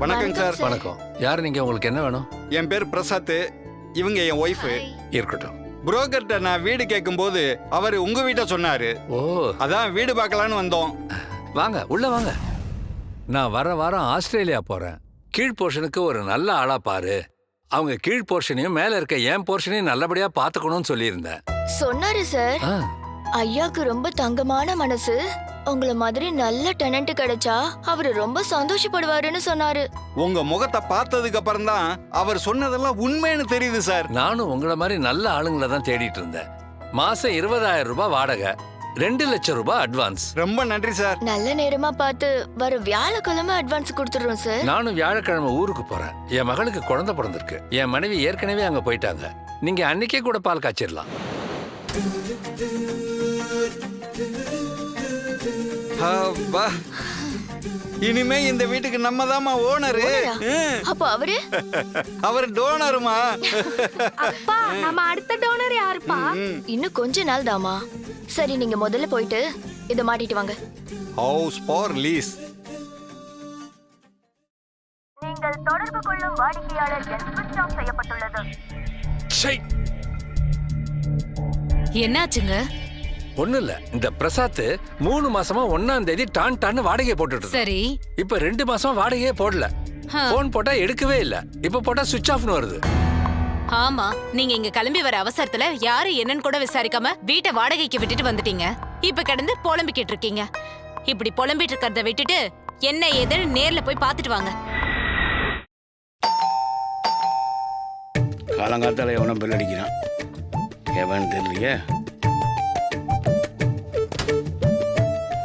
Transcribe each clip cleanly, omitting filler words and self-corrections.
வணக்கம் சார். வணக்கம். யார் நீங்க? உங்களுக்கு என்ன வேணும்? என் பேர் பிரசாத். இவங்க என் ஒய்ஃபு. இருக்கட்டும். புரோக்கர்ட்ட நான் வீடு கேட்கும்போது அவர் உங்க வீட்டை சொன்னாரு. ஓ, அதான் வீடு பார்க்கலான்னு வந்தோம். வாங்க உள்ள வாங்க. நான் வர வாரம் ஆஸ்திரேலியா போறேன். கீழ் போர்ஷனுக்கு ஒரு நல்ல ஆளா பாரு. அவங்க கீழ் போர்ஷனையும் மேல இருக்க என் போர்ஷனையும் நல்லபடியா பாத்துக்கணும்னு சொல்லியிருந்தேன். சொன்னாரு சார். ஆ, ஐயாக்கு ரொம்ப தங்கமான மனசு. உங்கள மாதிரி நல்ல டெனன்ட் கிடைச்சா அவரு ரொம்ப சந்தோஷப்படுவாருன்னு சொன்னாரு. உங்க முகத்தை பார்த்ததுக்கு அப்புறம் தான் அவர் சொன்னதெல்லாம் உண்மைன்னு தெரியுது சார். நானும் உங்களை மாதிரி நல்ல ஆளுங்களை தான் தேடிட்டு இருந்தேன். மாசம் 20,000 ரூபாய் வாடகை, 2 லட்சம் ரூபாய் அட்வான்ஸ். ரொம்ப நன்றி சார். நல்ல நேரமா பார்த்து வர வியாழக்கிழமை அட்வான்ஸ் கொடுத்துடுறோம் சார். நானும் வியாழக்கிழமை ஊருக்கு போறேன். என் மகளுக்கு குழந்தை பிறந்திருக்கு. என் மனைவி ஏற்கனவே அங்க போயிட்டாங்க. நீங்க அன்னைக்கே கூட பால் காய்ச்சிடலாம். அப்பா, இனிமே இந்த வீட்டுக்கு நம்ம தாமா ஓனரு. அப்ப அவரு அவர் டோனருமா. அப்பா, நம்ம அடுத்த டோனர் யாருப்பா? இன்னும் கொஞ்ச நாள் தாமா. சரி, நீங்க முதல்ல போயிட்டு இத மாட்டிட்டு வாங்க. House for lease. நீங்கள் தொடர்பு கொள்ளும் வாடிக்கையாளர் எண் சுவிட்ச் ஆஃப் செய்யப்பட்டுள்ளது. என்னாச்சுங்க? ஒண்ணு இல்ல, இந்த பிரசாத் 3 மாசமா 1ஆம் தேதி டான்னு வாடகையை போட்டுட்டு சரி. இப்ப 2 மாசமா வாடகையே போடல. போன் போட்டா எடுக்கவே இல்ல. இப்ப போட்டா சுவிட்ச் ஆஃப்னு வருது. ஆமா, நீங்க இங்க கிளம்பி வர அவசரத்துல யாரு என்னன்னு கூட விசாரிக்காம வீட்டை வாடகைக்கு விட்டுட்டு வந்துட்டீங்க. இப்ப கிடந்து புலம்பிக்கிட்டு இருக்கீங்க. இப்படி புலம்பிட்டு இருக்கிறத விட்டுட்டு என்ன ஏதுன்னு நேர்ல போய் பாத்துட்டு வாங்க. காலங்காத்தால எவனும் பெல் அடிக்கிறான். எவன் தெரியலையே.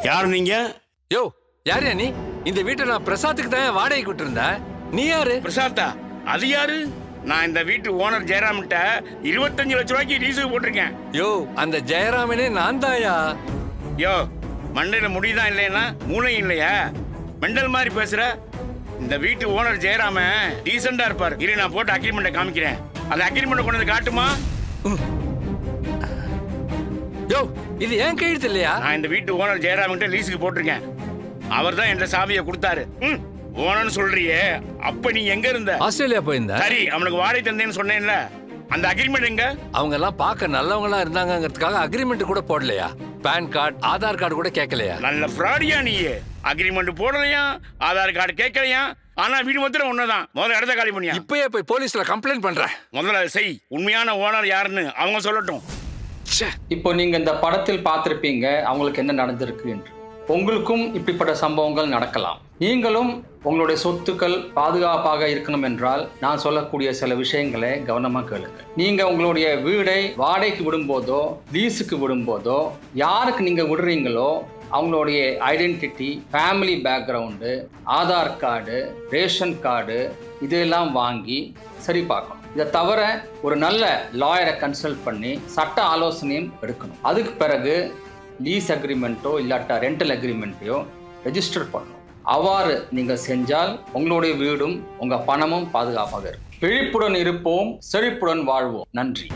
யாரு நீங்க? யோ, யாரையா நீ? இந்த வீட்டை நான் பிரசாத்துக்கு தான் வாடகைக்கு விட்டு இருந்தேன். நீ யாரு? பிரசாத்தா? அது யாரு? நான் இந்த வீட்டு ஓனர் ஜெயராம்கிட்ட 25 லட்சம் ரூபாய்க்கு லீஸுக்கு போட்டிருக்கேன். யோ, அந்த ஜெயராமனே நான் தாயா. யோ, மண்டையில முடிதான் இல்லையா, மூளை இல்லையா? மெண்டல் மாதிரி பேசுற. இந்த வீட்டு ஓனர் ஜெயராம டீசெண்டா இருப்பார். இரு, நான் போட்டு அக்ரிமெண்ட்டை காமிக்கிறேன். அந்த அக்ரிமெண்ட் கொண்டு வந்து காட்டுமா? யோ, இது ஏன் கையெழுத்து இல்லையா? நான் இந்த வீட்டு ஓனர் ஜெயராம்கிட்ட லீஸுக்கு போட்டிருக்கேன். அவர் தான் என்ற சாவியை கொடுத்தாரு. ஓனர்னு சொல்றியே, அப்ப நீ எங்க இருந்த? ஆஸ்திரேலியா போயிருந்த. சரி, அவனுக்கு வாடகை தந்தேன்னு சொன்னேன்ல, அந்த அக்ரிமெண்ட் எங்க? அவங்க எல்லாம் பார்க்க நல்லவங்களா இருந்தாங்கிறதுக்காக அக்ரிமெண்ட் கூட போடலையா? பான் கார்டு, ஆதார் கார்டு கூட கேட்கலையா? நல்ல ஃப்ராடியா நீ. அக்ரிமெண்ட் போடலையா, ஆதார் கார்டு கேட்கலையா, ஆனா வீடு மாத்திரம் ஒண்ணுதான். முதல்ல இடத்த காலி பண்ணியா? இப்பயே போய் போலீஸ்ல கம்ப்ளைண்ட் பண்றேன். முதல்ல செய். உண்மையான ஓனர் யாருன்னு அவங்க சொல்லட்டும். இப்போ நீங்க இந்த படத்தில் பார்த்திருப்பீங்க அவங்களுக்கு என்ன நடந்திருக்கு என்று. உங்களுக்கும் இப்படிப்பட்ட சம்பவங்கள் நடக்கலாம். நீங்களும் உங்களுடைய சொத்துக்கள் பாதுகாப்பாக இருக்கணும் என்றால் நான் சொல்லக்கூடிய சில விஷயங்களை கவனமாக கேளுங்க. நீங்க உங்களுடைய வீடை வாடகைக்கு விடும்போதோ லீஸுக்கு விடும்போதோ யாருக்கு நீங்க விடுறீங்களோ அவங்களுடைய identity, family background, Aadhaar card, ration card இதெல்லாம் வாங்கி சரி பார்க்கணும். இதை தவிர ஒரு நல்ல லாயரை கன்சல்ட் பண்ணி சட்ட ஆலோசனையும் எடுக்கணும். அதுக்கு பிறகு லீஸ் அக்ரிமெண்ட்டோ இல்லாட்டா ரெண்டல் அக்ரிமெண்ட்டையோ ரெஜிஸ்டர் பண்ணணும். அவ்வாறு நீங்கள் செஞ்சால் உங்களுடைய வீடும் உங்கள் பணமும் பாதுகாப்பாக இருக்கும். விழிப்புடன் இருப்போம், செழிப்புடன் வாழ்வோம். நன்றி.